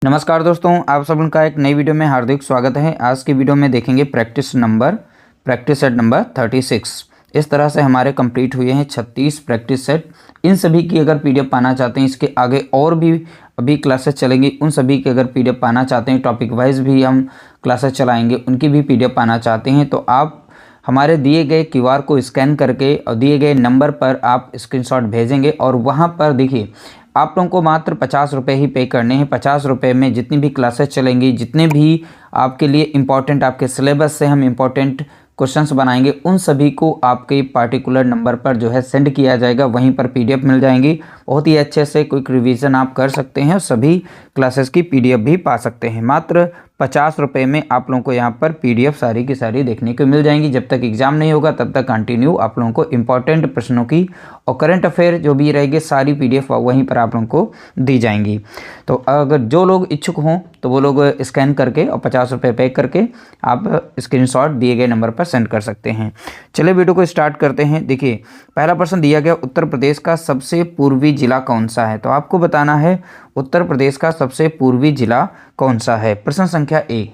नमस्कार दोस्तों, आप सब का एक नई वीडियो में हार्दिक स्वागत है। आज की वीडियो में देखेंगे प्रैक्टिस सेट नंबर 36। इस तरह से हमारे कंप्लीट हुए हैं 36 प्रैक्टिस सेट। इन सभी की अगर पीडीएफ पाना चाहते हैं, इसके आगे और भी अभी क्लासेस चलेंगी, उन सभी की अगर पीडीएफ पाना चाहते हैं, टॉपिक वाइज भी हम क्लासेस चलाएंगे, उनकी भी पीडीएफ पाना चाहते हैं तो आप हमारे दिए गए क्यूआर को स्कैन करके और दिए गए नंबर पर आप स्क्रीनशॉट भेजेंगे और वहाँ पर देखिए आप लोगों को मात्र 50 रुपये ही पे करने हैं। 50 रुपये में जितनी भी क्लासेस चलेंगी, जितने भी आपके लिए इम्पॉर्टेंट आपके सिलेबस से हम इम्पॉर्टेंट क्वेश्चंस बनाएंगे, उन सभी को आपके पार्टिकुलर नंबर पर जो है सेंड किया जाएगा। वहीं पर पीडीएफ मिल जाएंगी। बहुत ही अच्छे से क्विक रिवीजन आप कर सकते हैं और सभी क्लासेस की पीडीएफ भी पा सकते हैं। मात्र 50 रुपये में आप लोगों को यहाँ पर पीडीएफ सारी की सारी देखने को मिल जाएंगी। जब तक एग्जाम नहीं होगा तब तक कंटिन्यू आप लोगों को इंपॉर्टेंट प्रश्नों की और करंट अफेयर जो भी रहेगी सारी पीडीएफ वहीं पर आप लोगों को दी जाएंगी। तो अगर जो लोग इच्छुक हों तो वो लोग स्कैन करके और 50 रुपये पे करके आप स्क्रीनशॉट दिए गए नंबर पर सेंड कर सकते हैं। चलिए वीडियो को स्टार्ट करते हैं। देखिए पहला प्रश्न दिया गया, उत्तर प्रदेश का सबसे पूर्वी जिला कौन सा है। तो आपको बताना है उत्तर प्रदेश का सबसे पूर्वी जिला कौन सा है। प्रश्न संख्या ए।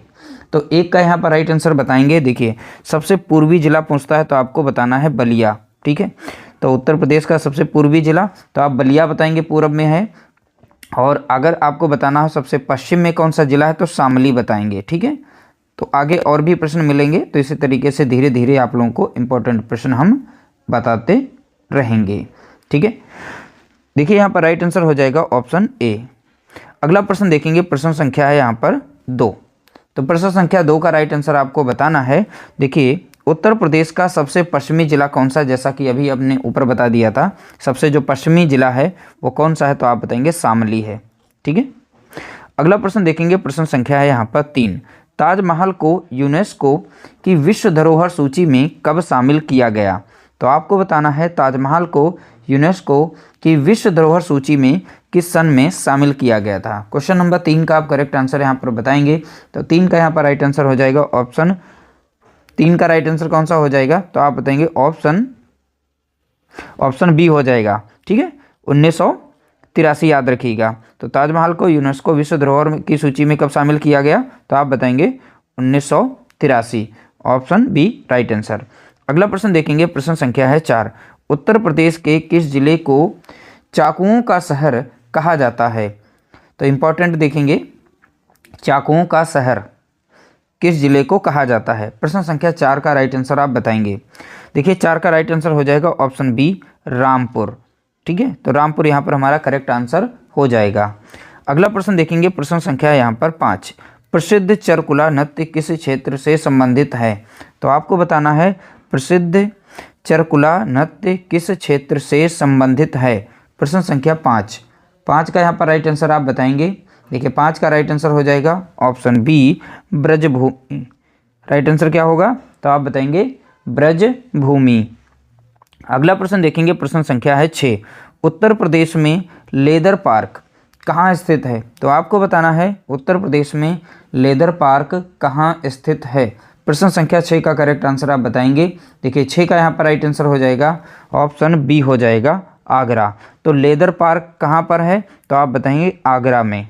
तो एक का यहाँ पर राइट आंसर बताएंगे। देखिए सबसे पूर्वी जिला पूछता है तो आपको बताना है बलिया। ठीक है, तो उत्तर प्रदेश का सबसे पूर्वी जिला तो आप बलिया बताएंगे, पूर्व में है। और अगर आपको बताना हो सबसे पश्चिम में कौन सा जिला है तो शामली बताएंगे। ठीक है, तो आगे और भी प्रश्न मिलेंगे, तो इसी तरीके से धीरे धीरे आप लोगों को इंपॉर्टेंट प्रश्न हम बताते रहेंगे। ठीक है, देखिए यहाँ पर राइट आंसर हो जाएगा ऑप्शन ए। अगला प्रश्न देखेंगे, प्रश्न संख्या है यहाँ पर 2। तो प्रश्न संख्या 2 का राइट आंसर आपको बताना है। देखिए उत्तर प्रदेश का सबसे पश्चिमी जिला कौन सा, जैसा कि अभी हमने ऊपर बता दिया था, सबसे जो पश्चिमी जिला है वो कौन सा है, तो आप बताएंगे शामली है। ठीक है, अगला प्रश्न देखेंगे, प्रश्न संख्या है यहाँ पर 3। ताजमहल को यूनेस्को की विश्व धरोहर सूची में कब शामिल किया गया। तो आपको बताना है ताजमहल को यूनेस्को की विश्व धरोहर सूची में किस सन में शामिल किया गया था। क्वेश्चन नंबर 3 का आप करेक्ट आंसर यहाँ पर बताएंगे। तो 3 का यहाँ पर राइट आंसर हो जाएगा ऑप्शन 3 का राइट आंसर कौन सा हो जाएगा, तो आप बताएंगे ऑप्शन बी हो जाएगा। ठीक है, 1983 याद रखिएगा। तो ताजमहल को यूनेस्को विश्व धरोहर की सूची में कब शामिल किया गया, तो आप बताएंगे 1983, ऑप्शन बी राइट आंसर। अगला प्रश्न देखेंगे, प्रश्न संख्या है 4। उत्तर प्रदेश के किस जिले को चाकुओं का शहर कहा जाता है। तो इंपॉर्टेंट देखेंगे, चाकुओं का शहर किस जिले को कहा जाता है। प्रश्न संख्या 4 का राइट आंसर आप बताएंगे। देखिए 4 का राइट आंसर हो जाएगा ऑप्शन बी रामपुर। ठीक है, तो रामपुर यहाँ पर हमारा करेक्ट आंसर हो जाएगा। अगला प्रश्न देखेंगे, प्रश्न संख्या यहाँ पर 5। प्रसिद्ध चरकुला नृत्य किस क्षेत्र से संबंधित है। तो आपको बताना है प्रसिद्ध चरकुला नृत्य किस क्षेत्र से संबंधित है। प्रश्न संख्या 5 का यहाँ पर राइट आंसर आप बताएंगे। देखिए 5 का राइट आंसर हो जाएगा option B Brajbhoomi. Right answer क्या होगा, तो आप बताएंगे ब्रजभूमि। अगला प्रश्न देखेंगे, प्रश्न संख्या है 6। उत्तर प्रदेश में लेदर पार्क कहाँ स्थित है। तो आपको बताना है उत्तर प्रदेश में लेदर पार्क कहाँ स्थित है। प्रश्न संख्या 6 का करेक्ट आंसर आप बताएंगे। देखिए 6 का यहाँ पर राइट आंसर हो जाएगा ऑप्शन बी हो जाएगा आगरा। तो लेदर पार्क कहाँ पर है, तो आप बताएंगे आगरा में।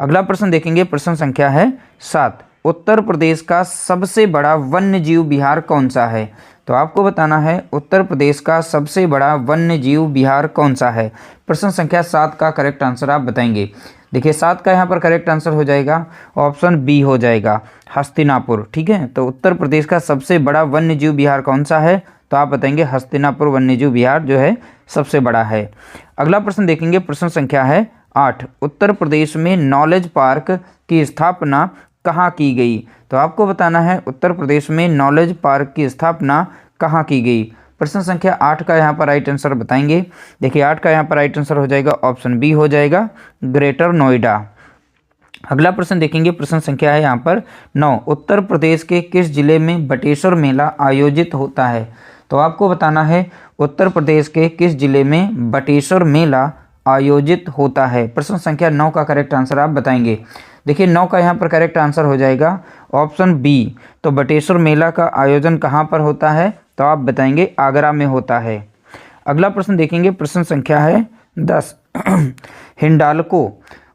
अगला प्रश्न देखेंगे, प्रश्न संख्या है 7। उत्तर प्रदेश का सबसे बड़ा वन्य जीव विहार कौन सा है। तो आपको बताना है उत्तर प्रदेश का सबसे बड़ा वन्य जीव विहार कौन सा है। प्रश्न संख्या 7 का करेक्ट आंसर आप बताएंगे। देखिए 7 का यहाँ पर करेक्ट आंसर हो जाएगा ऑप्शन बी हो जाएगा हस्तिनापुर। ठीक है, तो उत्तर प्रदेश का सबसे बड़ा वन्य जीव विहार कौन सा है, तो आप बताएंगे हस्तिनापुर वन्य जीव विहार जो है सबसे बड़ा है। अगला प्रश्न देखेंगे, प्रश्न संख्या है 8। उत्तर प्रदेश में नॉलेज पार्क की स्थापना कहाँ की गई। तो आपको बताना है उत्तर प्रदेश में नॉलेज पार्क की स्थापना कहाँ की गई। प्रश्न संख्या 8 का यहाँ पर राइट आंसर बताएंगे। देखिए 8 का यहाँ पर राइट आंसर हो जाएगा ऑप्शन बी हो जाएगा ग्रेटर नोएडा। अगला प्रश्न देखेंगे, प्रश्न संख्या है यहाँ पर 9। उत्तर प्रदेश के किस जिले में बटेश्वर मेला आयोजित होता है। तो आपको बताना है उत्तर प्रदेश के किस जिले में बटेश्वर मेला आयोजित होता है। प्रश्न संख्या 9 का करेक्ट आंसर आप बताएंगे। देखिए 9 का यहाँ पर करेक्ट आंसर हो जाएगा ऑप्शन बी। तो बटेश्वर मेला का आयोजन कहाँ पर होता है, तो आप बताएंगे आगरा में होता है। अगला प्रश्न देखेंगे, प्रश्न संख्या है 10। हिंडाल्को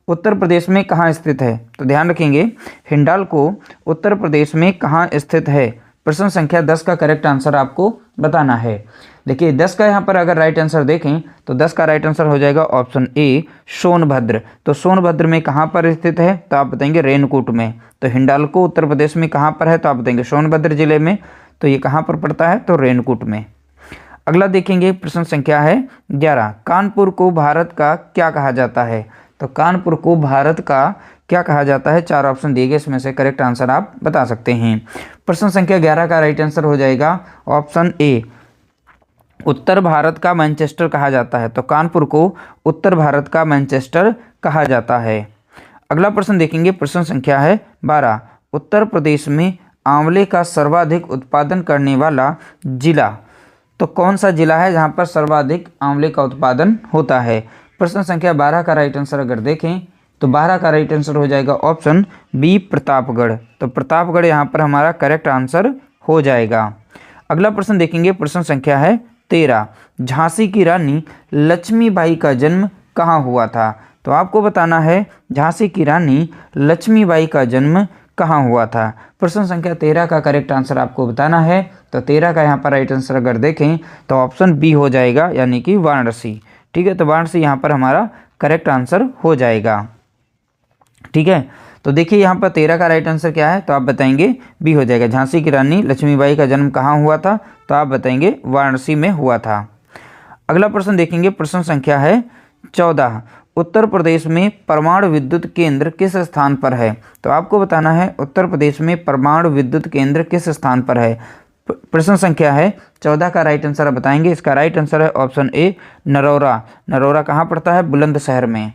उत्तर प्रदेश में कहाँ स्थित है? तो ध्यान रखेंगे, हिंडाल्को उत्तर प्रदेश में कहाँ स्थित है? प्रश्न संख्या 10 का करेक्ट आंसर आपको बताना है। देखिए 10 का यहाँ पर अगर राइट आंसर देखें तो 10 का राइट आंसर हो जाएगा ऑप्शन ए सोनभद्र। तो सोनभद्र में कहाँ पर स्थित है? तो आप बताएंगे रेनकूट में। तो हिंडाल्को उत्तर प्रदेश में कहाँ पर है? तो आप बताएंगे सोनभद्र जिले में। तो ये कहाँ पर पड़ता है? तो रेनकूट में। अगला देखेंगे, प्रश्न संख्या है 11, कानपुर को भारत का क्या कहा जाता है? तो कानपुर को भारत का क्या कहा जाता है? 4 ऑप्शन दिए गए, इसमें से करेक्ट आंसर आप बता सकते हैं। प्रश्न संख्या 11 का राइट आंसर हो जाएगा ऑप्शन ए उत्तर भारत का मैनचेस्टर कहा जाता है। तो कानपुर को उत्तर भारत का मैनचेस्टर कहा जाता है। अगला प्रश्न देखेंगे, प्रश्न संख्या है 12, उत्तर प्रदेश में आंवले का सर्वाधिक उत्पादन करने वाला जिला तो कौन सा जिला है जहां पर सर्वाधिक आंवले का उत्पादन होता है? प्रश्न संख्या 12 का राइट आंसर अगर देखें तो 12 का राइट आंसर हो जाएगा ऑप्शन बी प्रतापगढ़। तो प्रतापगढ़ यहाँ पर हमारा करेक्ट आंसर हो जाएगा। अगला प्रश्न देखेंगे, प्रश्न संख्या है 13, झांसी की रानी लक्ष्मीबाई का जन्म कहाँ हुआ था? तो आपको बताना है झांसी की रानी लक्ष्मीबाई का जन्म कहाँ हुआ था। प्रश्न संख्या 13 का करेक्ट आंसर आपको बताना है। तो 13 का यहाँ पर राइट आंसर अगर देखें तो ऑप्शन बी हो जाएगा, यानी कि वाराणसी। ठीक है, तो वाराणसी यहाँ पर हमारा करेक्ट आंसर हो जाएगा। ठीक है, तो देखिए यहाँ पर 13 का राइट आंसर क्या है? तो आप बताएंगे बी हो जाएगा। झांसी की रानी लक्ष्मीबाई का जन्म कहाँ हुआ था? तो आप बताएंगे वाराणसी में हुआ था। अगला प्रश्न देखेंगे, प्रश्न संख्या है 14, उत्तर प्रदेश में परमाणु विद्युत केंद्र किस स्थान पर है? तो आपको बताना है उत्तर प्रदेश में परमाणु विद्युत केंद्र किस स्थान पर है। प्रश्न संख्या है 14 का राइट आंसर बताएंगे। इसका राइट आंसर है ऑप्शन ए नरौरा। नरौरा कहाँ पड़ता है? बुलंदशहर में।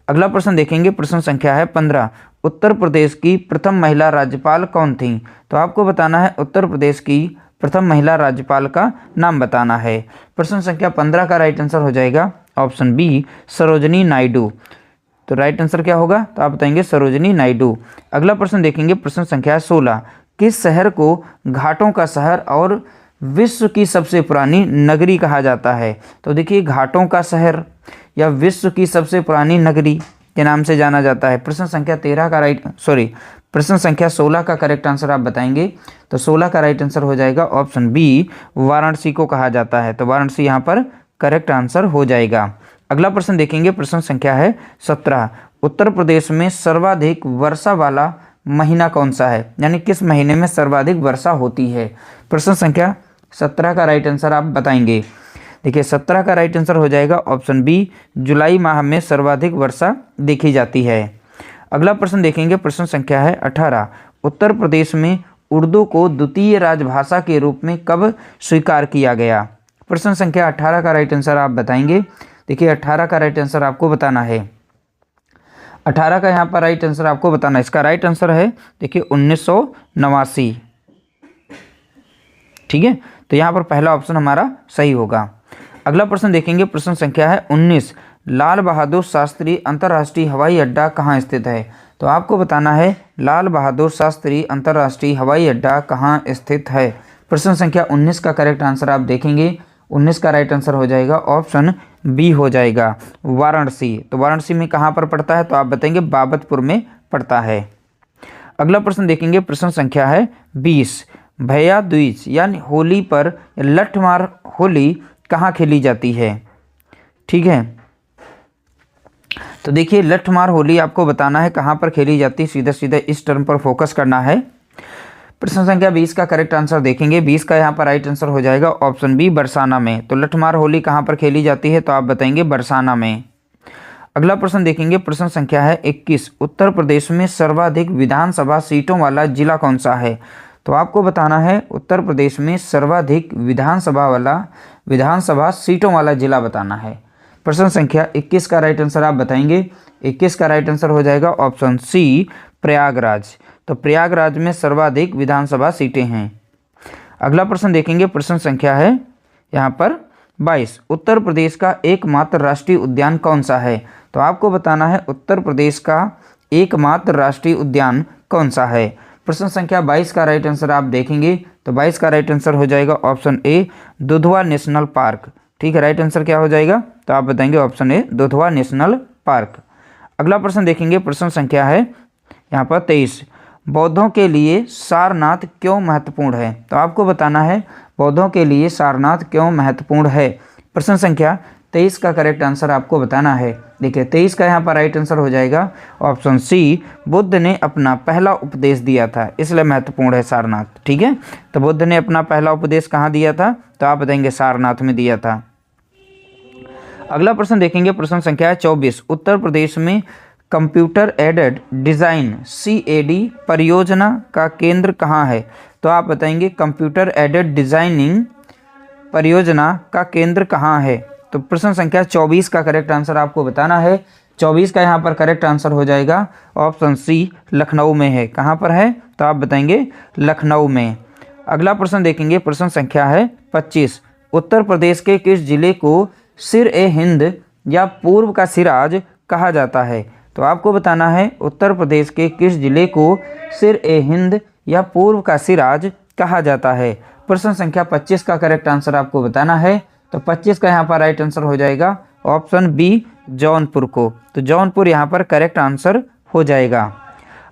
अगला प्रश्न देखेंगे, प्रश्न संख्या है 15, उत्तर प्रदेश की प्रथम महिला राज्यपाल कौन थी? तो आपको बताना है उत्तर प्रदेश की प्रथम महिला राज्यपाल का नाम बताना है। प्रश्न संख्या 15 का राइट आंसर हो जाएगा ऑप्शन बी सरोजनी नायडू। तो राइट आंसर क्या होगा? तो आप बताएंगे सरोजनी नायडू। अगला प्रश्न देखेंगे, प्रश्न संख्या 16, किस शहर को घाटों का शहर और विश्व की सबसे पुरानी नगरी कहा जाता है? तो देखिए घाटों का शहर या विश्व की सबसे पुरानी नगरी के नाम से जाना जाता है। प्रश्न संख्या 13 का प्रश्न संख्या 16 का करेक्ट आंसर आप बताएंगे। तो 16 का राइट आंसर हो जाएगा ऑप्शन बी वाराणसी को कहा जाता है। तो वाराणसी यहाँ पर करेक्ट आंसर हो जाएगा। अगला प्रश्न देखेंगे, प्रश्न संख्या है 17, उत्तर प्रदेश में सर्वाधिक वर्षा वाला महीना कौन सा है? यानी किस महीने में सर्वाधिक वर्षा होती है? प्रश्न संख्या 17 का राइट आंसर आप बताएंगे। देखिए 17 का राइट आंसर हो जाएगा ऑप्शन बी जुलाई माह में सर्वाधिक वर्षा देखी जाती है। अगला प्रश्न देखेंगे, प्रश्न संख्या है 18, उत्तर प्रदेश में उर्दू को द्वितीय राजभाषा के रूप में कब स्वीकार किया गया? प्रश्न संख्या 18 का राइट आंसर आप बताएंगे। देखिए 18 का राइट आंसर आपको बताना है। 18 का यहाँ पर राइट आंसर आपको बताना है। इसका राइट आंसर है देखिए 1989। ठीक है, तो यहाँ पर पहला ऑप्शन हमारा सही होगा। अगला प्रश्न देखेंगे, प्रश्न संख्या है 19, लाल बहादुर शास्त्री अंतर्राष्ट्रीय हवाई अड्डा कहाँ स्थित है? तो आपको बताना है लाल बहादुर शास्त्री अंतर्राष्ट्रीय हवाई अड्डा कहाँ स्थित है। प्रश्न संख्या 19 का करेक्ट आंसर आप देखेंगे। 19 का राइट आंसर हो जाएगा ऑप्शन बी हो जाएगा वाराणसी। तो वाराणसी में कहाँ पर पड़ता है? तो आप बताएंगे बाबतपुर में पड़ता है। अगला प्रश्न देखेंगे, प्रश्न संख्या है 20, भैया दूज यानी होली पर लठमार होली कहाँ खेली जाती है? ठीक है, तो देखिए लठमार होली आपको बताना है कहाँ पर खेली जाती है। सीधा सीधा इस टर्म पर फोकस करना है। प्रश्न संख्या 20 का करेक्ट आंसर देखेंगे। 20 का यहाँ पर राइट आंसर हो जाएगा ऑप्शन बी बरसाना में। तो लठमार होली कहाँ पर खेली जाती है? तो आप बताएंगे बरसाना में। अगला प्रश्न देखेंगे, प्रश्न संख्या है 21, उत्तर प्रदेश में सर्वाधिक विधानसभा सीटों वाला जिला कौन सा है? तो आपको बताना है उत्तर प्रदेश में सर्वाधिक विधानसभा सीटों वाला जिला बताना है। प्रश्न संख्या 21 का राइट आंसर आप बताएंगे। 21 का राइट आंसर हो जाएगा ऑप्शन सी प्रयागराज। तो प्रयागराज में सर्वाधिक विधानसभा सीटें हैं। अगला प्रश्न देखेंगे, प्रश्न संख्या है यहाँ पर 22, उत्तर प्रदेश का एकमात्र राष्ट्रीय उद्यान कौन सा है? तो आपको बताना है उत्तर प्रदेश का एकमात्र राष्ट्रीय उद्यान कौन सा है। प्रश्न संख्या 22 का राइट आंसर आप देखेंगे। तो 22 का राइट आंसर हो जाएगा option A Dudhwa national park. ठीक है, राइट आंसर क्या हो जाएगा? तो आप बताएंगे option A Dudhwa national park. अगला प्रश्न देखेंगे, प्रश्न संख्या है यहाँ पर 23। बौद्धों के लिए सारनाथ क्यों महत्वपूर्ण है? तो आपको बताना है बौद्धों के लिए सारनाथ क्यों महत्वपूर्ण है। प्रश्न संख्या 23 का करेक्ट आंसर आपको बताना है। देखिए 23 का यहाँ पर राइट आंसर हो जाएगा ऑप्शन सी, बुद्ध ने अपना पहला उपदेश दिया था इसलिए महत्वपूर्ण है सारनाथ। ठीक है, तो बुद्ध ने अपना पहला उपदेश कहाँ दिया था? तो आप बताएंगे सारनाथ में दिया था। अगला प्रश्न देखेंगे, प्रश्न संख्या 24। उत्तर प्रदेश में कंप्यूटर एडेड डिज़ाइन CAD परियोजना का केंद्र कहाँ है? तो आप बताएंगे कंप्यूटर एडेड डिज़ाइनिंग परियोजना का केंद्र कहाँ है? तो प्रश्न संख्या 24 का करेक्ट आंसर आपको बताना है। 24 का यहाँ पर करेक्ट आंसर हो जाएगा ऑप्शन सी, लखनऊ में है। कहाँ पर है? तो आप बताएंगे लखनऊ में। अगला प्रश्न देखेंगे, प्रश्न संख्या है 25। उत्तर प्रदेश के किस जिले को सिर-ए-हिंद या पूर्व का सिराज कहा जाता है? तो आपको बताना है उत्तर प्रदेश के किस जिले को सिर-ए-हिंद या पूर्व का सिराज कहा जाता है। प्रश्न संख्या 25 का करेक्ट आंसर आपको बताना है। तो 25 का यहाँ पर राइट आंसर हो जाएगा ऑप्शन बी, जौनपुर को। तो जौनपुर यहाँ पर करेक्ट आंसर हो जाएगा।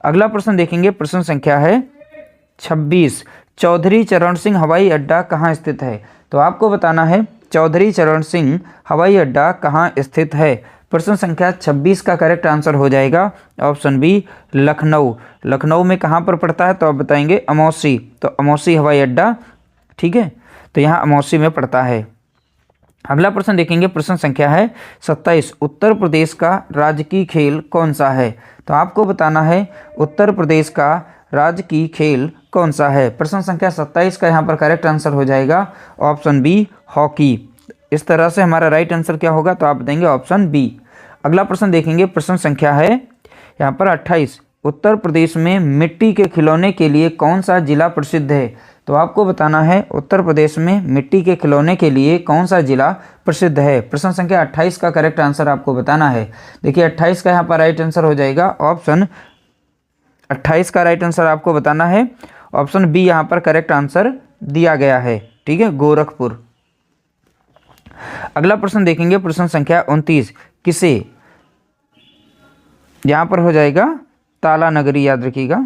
अगला प्रश्न देखेंगे, प्रश्न संख्या है 26। चौधरी चरण सिंह हवाई अड्डा कहाँ स्थित है? तो आपको बताना है चौधरी चरण सिंह हवाई अड्डा कहाँ स्थित है। प्रश्न संख्या 26 का करेक्ट आंसर हो जाएगा ऑप्शन बी, लखनऊ। लखनऊ में कहाँ पर पड़ता है? तो आप बताएंगे अमौसी। तो अमौसी हवाई अड्डा, ठीक है, तो यहाँ अमौसी में पड़ता है। अगला प्रश्न देखेंगे, प्रश्न संख्या है 27। उत्तर प्रदेश का राजकीय खेल कौन सा है? तो आपको बताना है उत्तर प्रदेश का राजकीय खेल कौन सा है। प्रश्न संख्या 27 का यहाँ पर करेक्ट आंसर हो जाएगा ऑप्शन बी, हॉकी। इस तरह से हमारा राइट आंसर क्या होगा? तो आप बताएंगे ऑप्शन बी। अगला प्रश्न देखेंगे, प्रश्न संख्या है यहाँ पर 28। उत्तर प्रदेश में मिट्टी के खिलौने के लिए कौन सा जिला प्रसिद्ध है? तो आपको बताना है उत्तर प्रदेश में मिट्टी के खिलौने के लिए कौन सा जिला प्रसिद्ध है। प्रश्न संख्या 28 का करेक्ट आंसर आपको बताना है। देखिए 28 का यहाँ पर राइट आंसर हो जाएगा ऑप्शन 28 का राइट आंसर आपको बताना है ऑप्शन बी, यहाँ पर करेक्ट आंसर दिया गया है। ठीक है, गोरखपुर। अगला प्रश्न देखेंगे, प्रश्न संख्या 29। किसे, यहाँ पर हो जाएगा ताला नगरी, याद रखिएगा।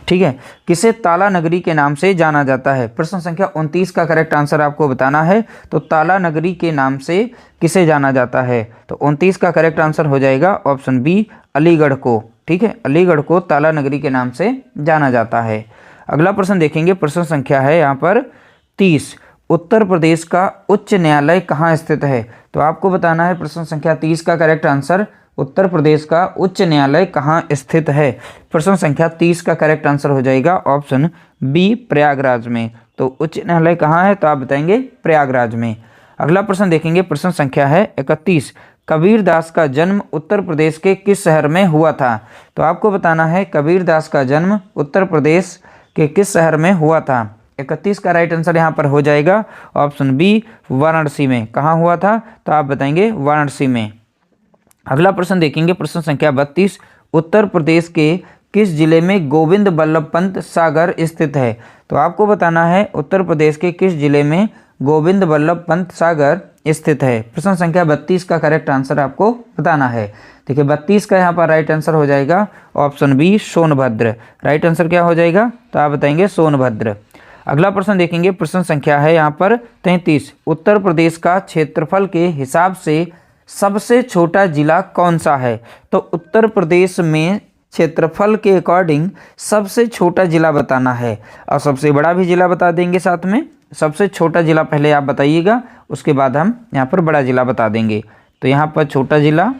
ठीक है, किसे ताला नगरी के नाम से जाना जाता है? प्रश्न संख्या 29 का करेक्ट आंसर आपको बताना है। तो ताला नगरी के नाम से किसे जाना जाता है? तो 29 का करेक्ट आंसर हो जाएगा ऑप्शन बी, अलीगढ़ को। ठीक है, अलीगढ़ को ताला नगरी के नाम से जाना जाता है। अगला प्रश्न देखेंगे, प्रश्न संख्या है यहाँ पर 30। उत्तर प्रदेश का उच्च न्यायालय कहाँ स्थित है? तो आपको बताना है प्रश्न संख्या 30 का करेक्ट आंसर, उत्तर प्रदेश का उच्च न्यायालय कहाँ स्थित है। प्रश्न संख्या 30 का करेक्ट आंसर हो जाएगा ऑप्शन बी, प्रयागराज में। तो उच्च न्यायालय कहाँ है? तो आप बताएंगे प्रयागराज में। अगला प्रश्न देखेंगे, प्रश्न संख्या है 31। कबीरदास का जन्म उत्तर प्रदेश के किस शहर में हुआ था? तो आपको बताना है कबीरदास का जन्म उत्तर प्रदेश के किस शहर में हुआ था। 31 का राइट आंसर यहाँ पर हो जाएगा ऑप्शन बी, वाराणसी में। कहाँ हुआ था? तो आप बताएंगे वाराणसी में। अगला प्रश्न देखेंगे, प्रश्न संख्या 32। उत्तर प्रदेश के किस जिले में गोविंद बल्लभ पंत सागर स्थित है? तो आपको बताना है उत्तर प्रदेश के किस जिले में गोविंद बल्लभ पंत सागर स्थित है। प्रश्न संख्या 32 का करेक्ट आंसर आपको बताना है। देखिए 32 का यहाँ पर राइट आंसर हो जाएगा option B, Sonbhadra. Right answer क्या हो जाएगा? तो आप बताएंगे सोनभद्र। अगला प्रश्न देखेंगे, प्रश्न संख्या है यहाँ पर 33। उत्तर प्रदेश का क्षेत्रफल के हिसाब से सबसे छोटा जिला कौन सा है? तो उत्तर प्रदेश में क्षेत्रफल के अकॉर्डिंग सबसे छोटा जिला बताना है और सबसे बड़ा भी जिला बता देंगे साथ में। सबसे छोटा जिला पहले आप बताइएगा, उसके बाद हम यहाँ पर बड़ा जिला बता देंगे। तो यहाँ पर छोटा जिला,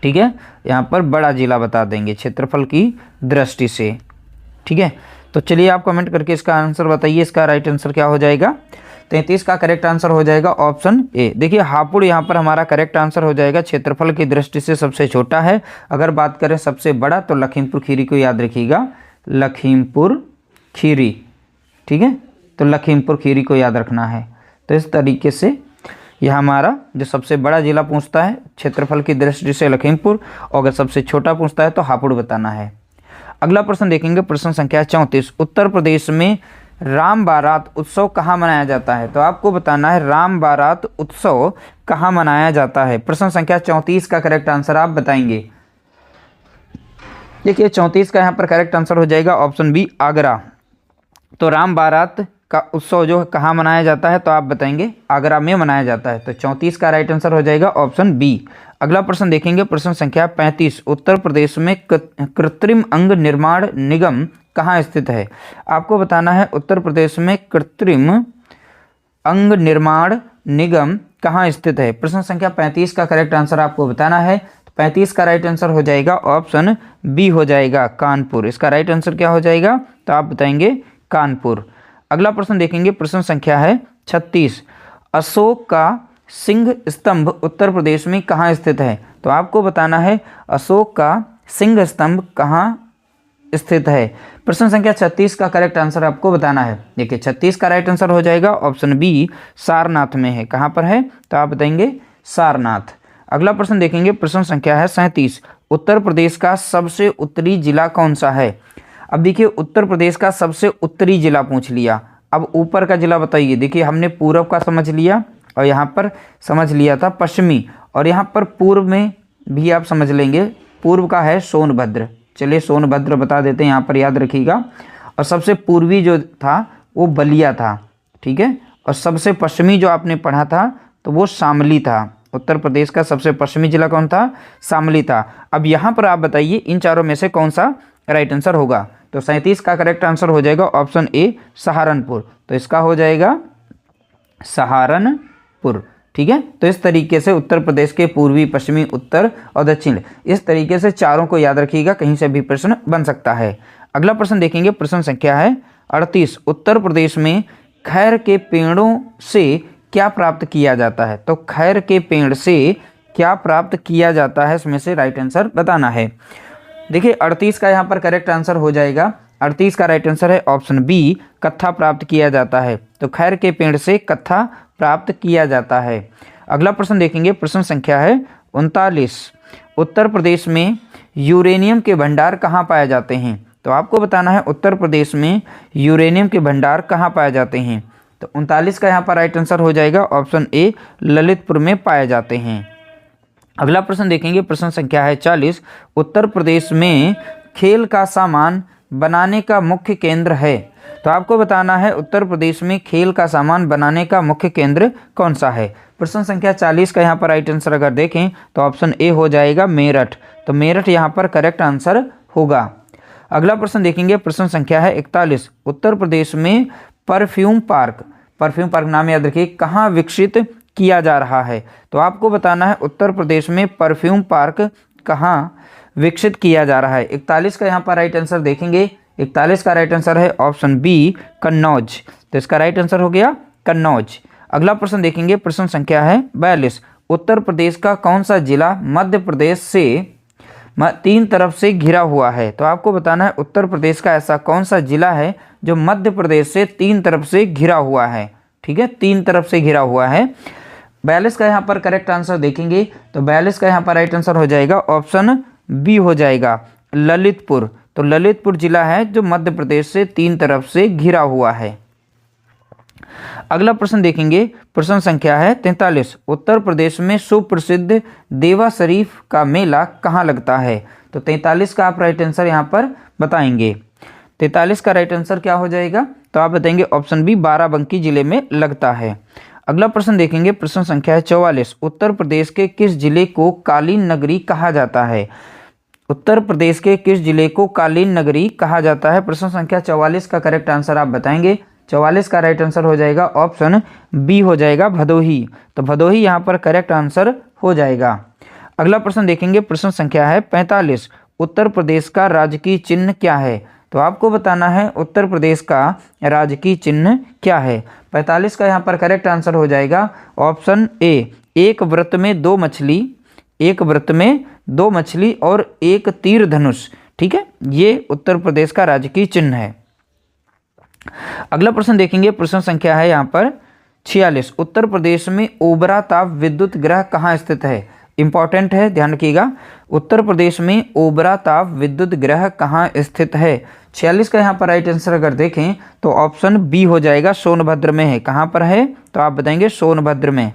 ठीक है, यहाँ पर बड़ा जिला बता देंगे क्षेत्रफल की दृष्टि से। ठीक है, तो चलिए आप कमेंट करके इसका आंसर बताइए। इसका राइट आंसर क्या हो जाएगा? 33 का करेक्ट आंसर हो जाएगा ऑप्शन ए। देखिए हापुड़ यहाँ पर हमारा करेक्ट आंसर हो जाएगा, क्षेत्रफल की दृष्टि से सबसे छोटा है। अगर बात करें सबसे बड़ा तो लखीमपुर खीरी को याद रखिएगा, लखीमपुर खीरी। ठीक है, तो लखीमपुर खीरी को याद रखना है। तो इस तरीके से यह हमारा जो सबसे बड़ा जिला पूछता है क्षेत्रफल की दृष्टि से लखीमपुर, और अगर सबसे छोटा पूछता है तो हापुड़ बताना है। अगला प्रश्न देखेंगे, प्रश्न संख्या 34। उत्तर प्रदेश में राम बारात उत्सव कहाँ मनाया जाता है? तो आपको बताना है राम बारात उत्सव कहाँ मनाया जाता है। प्रश्न संख्या 34 का करेक्ट आंसर आप बताएंगे। देखिए 34 का यहाँ पर करेक्ट आंसर हो जाएगा ऑप्शन बी, आगरा। तो राम बारात का उत्सव जो कहाँ मनाया जाता है? तो आप बताएंगे आगरा में मनाया जाता है। तो 34 का राइट आंसर हो जाएगा ऑप्शन बी। अगला प्रश्न देखेंगे, प्रश्न संख्या 35। उत्तर प्रदेश में कृत्रिम अंग निर्माण निगम कहाँ स्थित है? आपको बताना है उत्तर प्रदेश में कृत्रिम अंग निर्माण निगम कहाँ स्थित है। प्रश्न संख्या 35 का करेक्ट आंसर आपको बताना है। 35 का राइट आंसर हो जाएगा ऑप्शन बी, हो जाएगा कानपुर। इसका राइट आंसर क्या हो जाएगा? तो आप बताएंगे कानपुर। अगला प्रश्न देखेंगे, प्रश्न संख्या है 36। अशोक का सिंह स्तंभ उत्तर प्रदेश में कहाँ स्थित है? तो आपको बताना है अशोक का सिंह स्तंभ कहाँ स्थित है। प्रश्न संख्या 36 का करेक्ट आंसर आपको बताना है। देखिए 36 का राइट आंसर हो जाएगा ऑप्शन बी, सारनाथ में है। कहाँ पर है? तो आप बताएंगे सारनाथ। अगला प्रश्न देखेंगे, प्रश्न संख्या है 37। उत्तर प्रदेश का सबसे उत्तरी जिला कौन सा है? अब देखिए उत्तर प्रदेश का सबसे उत्तरी जिला पूछ लिया, अब ऊपर का जिला बताइए। देखिए हमने पूर्व का समझ लिया और यहाँ पर समझ लिया था पश्चिमी, और यहाँ पर पूर्व में भी आप समझ लेंगे। पूर्व का है सोनभद्र। चलिए सोनभद्र बता देते हैं, यहाँ पर याद रखिएगा। और सबसे पूर्वी जो था वो बलिया था, ठीक है। और सबसे पश्चिमी जो आपने पढ़ा था तो वो शामली था। उत्तर प्रदेश का सबसे पश्चिमी जिला कौन था? शामली था। अब यहाँ पर आप बताइए इन चारों में से कौन सा राइट आंसर होगा? तो 37 का करेक्ट आंसर हो जाएगा ऑप्शन ए, सहारनपुर। तो इसका हो जाएगा सहारनपुर, ठीक है। तो इस तरीके से उत्तर प्रदेश के पूर्वी, पश्चिमी, उत्तर और दक्षिण, इस तरीके से चारों को याद रखिएगा, कहीं से भी प्रश्न बन सकता है। अगला प्रश्न देखेंगे, प्रश्न संख्या है 38। उत्तर प्रदेश में खैर के पेड़ों से क्या प्राप्त किया जाता है? तो खैर के पेड़ से क्या प्राप्त किया जाता है, इसमें से राइट आंसर बताना है। देखिए 38 का यहाँ पर करेक्ट आंसर हो जाएगा, 38 का राइट आंसर है ऑप्शन बी, कत्था प्राप्त किया जाता है। तो खैर के पेड़ से कत्था प्राप्त किया जाता है। अगला प्रश्न देखेंगे, प्रश्न संख्या है 39। उत्तर प्रदेश में यूरेनियम के भंडार कहाँ पाए जाते हैं? तो आपको बताना है उत्तर प्रदेश में यूरेनियम के भंडार कहाँ पाए जाते हैं। तो 39 का यहाँ पर राइट आंसर हो जाएगा ऑप्शन ए, ललितपुर में पाए जाते हैं। अगला प्रश्न देखेंगे, प्रश्न संख्या है 40। उत्तर प्रदेश में खेल का सामान बनाने का मुख्य केंद्र है। तो आपको बताना है उत्तर प्रदेश में खेल का सामान बनाने का मुख्य केंद्र कौन सा है। प्रश्न संख्या 40 का यहाँ पर राइट आंसर अगर देखें तो ऑप्शन ए हो जाएगा मेरठ। तो मेरठ यहाँ पर करेक्ट आंसर होगा। अगला प्रश्न देखेंगे, प्रश्न संख्या है 41। उत्तर प्रदेश में परफ्यूम पार्क नाम याद रखिए, कहाँ विकसित किया जा रहा है? तो आपको बताना है उत्तर प्रदेश में परफ्यूम पार्क कहाँ विकसित किया जा रहा है। 41 का यहाँ पर राइट आंसर देखेंगे, 41 का राइट आंसर है ऑप्शन बी, कन्नौज। तो इसका राइट आंसर हो गया कन्नौज। अगला प्रश्न देखेंगे, प्रश्न संख्या है 42। उत्तर प्रदेश का कौन सा जिला मध्य प्रदेश से 3 तरफ से घिरा हुआ है? तो आपको बताना है उत्तर प्रदेश का ऐसा कौन सा जिला है जो मध्य प्रदेश से 3 तरफ से घिरा हुआ है, ठीक है, 3 तरफ से घिरा हुआ है। 42 का यहाँ पर करेक्ट आंसर देखेंगे तो 42 का यहाँ पर राइट आंसर हो जाएगा ऑप्शन बी, हो जाएगा ललितपुर। तो ललितपुर जिला है जो मध्य प्रदेश से 3 तरफ से घिरा हुआ है। अगला प्रश्न देखेंगे, प्रश्न संख्या है 43। उत्तर प्रदेश में सुप्रसिद्ध देवा शरीफ का मेला कहाँ लगता है? तो 43 का आप राइट आंसर यहाँ पर बताएंगे। 43 का राइट आंसर क्या हो जाएगा? तो आप बताएंगे ऑप्शन बी, बाराबंकी जिले में लगता है। अगला प्रश्न देखेंगे, प्रश्न संख्या है 44। उत्तर प्रदेश के किस जिले को कालीन नगरी कहा जाता है? उत्तर प्रदेश के किस जिले को कालीन नगरी कहा जाता है? प्रश्न संख्या 44 का करेक्ट आंसर आप बताएंगे। 44 का राइट आंसर हो जाएगा ऑप्शन बी, हो जाएगा भदोही। तो भदोही यहाँ पर करेक्ट आंसर हो जाएगा। अगला प्रश्न देखेंगे, प्रश्न संख्या है 45। उत्तर प्रदेश का राजकीय चिन्ह क्या है? तो आपको बताना है उत्तर प्रदेश का राजकीय चिन्ह क्या है। 45 का यहाँ पर करेक्ट आंसर हो जाएगा ऑप्शन ए, एक वृत्त में 2 मछली, एक वृत्त में 2 मछली और एक तीर धनुष, ठीक है, ये उत्तर प्रदेश का राजकीय चिन्ह है। अगला प्रश्न देखेंगे, प्रश्न संख्या है यहाँ पर 46। उत्तर प्रदेश में ओबरा ताप विद्युत ग्रह कहाँ स्थित है? इंपॉर्टेंट है, ध्यान रखिएगा। उत्तर प्रदेश में ओबरा ताप विद्युत गृह कहाँ स्थित है? 46 का यहाँ पर राइट आंसर अगर देखें तो ऑप्शन बी हो जाएगा, सोनभद्र में है। कहाँ पर है? तो आप बताएंगे सोनभद्र में।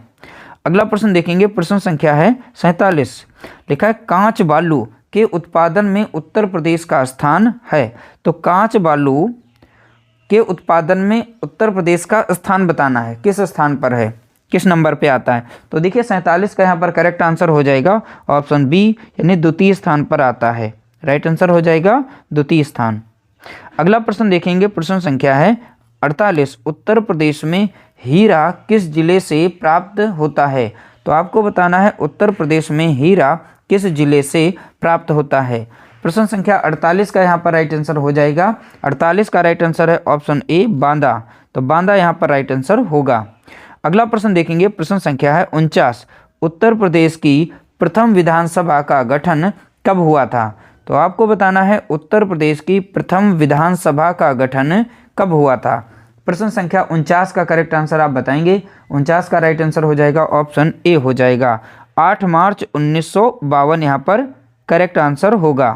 अगला प्रश्न देखेंगे, प्रश्न संख्या है 47। लिखा है कांच बालू के उत्पादन में उत्तर प्रदेश का स्थान है। तो कांच बालू के उत्पादन में उत्तर प्रदेश का स्थान बताना है, किस स्थान पर है, किस नंबर पे आता है? तो देखिए 47 का यहाँ पर करेक्ट आंसर हो जाएगा ऑप्शन बी, यानी द्वितीय स्थान पर आता है। राइट आंसर हो जाएगा द्वितीय स्थान। अगला प्रश्न देखेंगे, प्रश्न संख्या है 48। उत्तर प्रदेश में हीरा किस जिले से प्राप्त होता है? तो आपको बताना है उत्तर प्रदेश में हीरा किस जिले से प्राप्त होता है। प्रश्न संख्या 48 का यहाँ पर राइट आंसर हो जाएगा, 48 का राइट आंसर है ऑप्शन ए, बांदा। तो बांदा यहाँ पर राइट आंसर होगा। अगला प्रश्न देखेंगे, प्रश्न संख्या है 49। उत्तर प्रदेश की प्रथम विधानसभा का गठन कब हुआ था? तो आपको बताना है उत्तर प्रदेश की प्रथम विधानसभा का गठन कब हुआ था। प्रश्न संख्या 49 का करेक्ट आंसर आप बताएंगे। 49 का राइट आंसर हो जाएगा ऑप्शन ए हो जाएगा, 8 मार्च 1952 यहाँ पर करेक्ट आंसर होगा।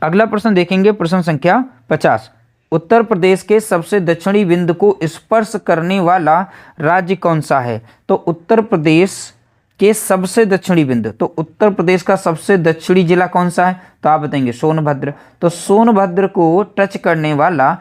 अगला प्रश्न देखेंगे, प्रश्न संख्या 50। उत्तर प्रदेश के सबसे दक्षिणी बिंदु को स्पर्श करने वाला राज्य कौन सा है? तो उत्तर प्रदेश के सबसे दक्षिणी बिंदु, तो उत्तर प्रदेश का सबसे दक्षिणी जिला कौन सा है? तो आप बताएंगे सोनभद्र। तो सोनभद्र को टच करने वाला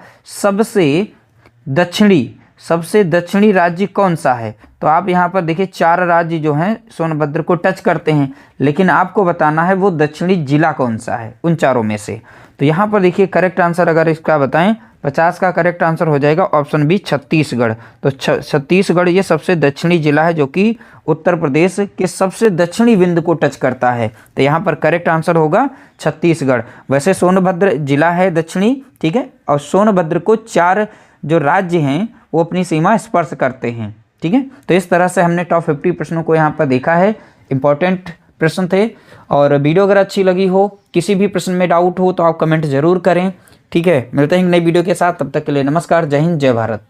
सबसे दक्षिणी राज्य कौन सा है? तो आप यहाँ पर देखिए 4 राज्य जो हैं सोनभद्र को टच करते हैं, लेकिन आपको बताना है वो दक्षिणी जिला कौन सा है उन चारों में से। तो यहाँ पर देखिए करेक्ट आंसर अगर इसका बताएं, 50 का करेक्ट आंसर हो जाएगा ऑप्शन बी, छत्तीसगढ़। तो छत्तीसगढ़ ये सबसे दक्षिणी जिला है जो कि उत्तर प्रदेश के सबसे दक्षिणी बिंदु को टच करता है। तो यहाँ पर करेक्ट आंसर होगा छत्तीसगढ़। वैसे सोनभद्र जिला है दक्षिणी, ठीक है, और सोनभद्र को 4 जो राज्य हैं वो अपनी सीमा स्पर्श करते हैं, ठीक है। तो इस तरह से हमने टॉप 50 प्रश्नों को यहाँ पर देखा है। इंपॉर्टेंट प्रश्न थे। और वीडियो अगर अच्छी लगी हो, किसी भी प्रश्न में डाउट हो तो आप कमेंट जरूर करें, ठीक है। मिलते हैं नई वीडियो के साथ, तब तक के लिए नमस्कार, जय हिंद, जय भारत।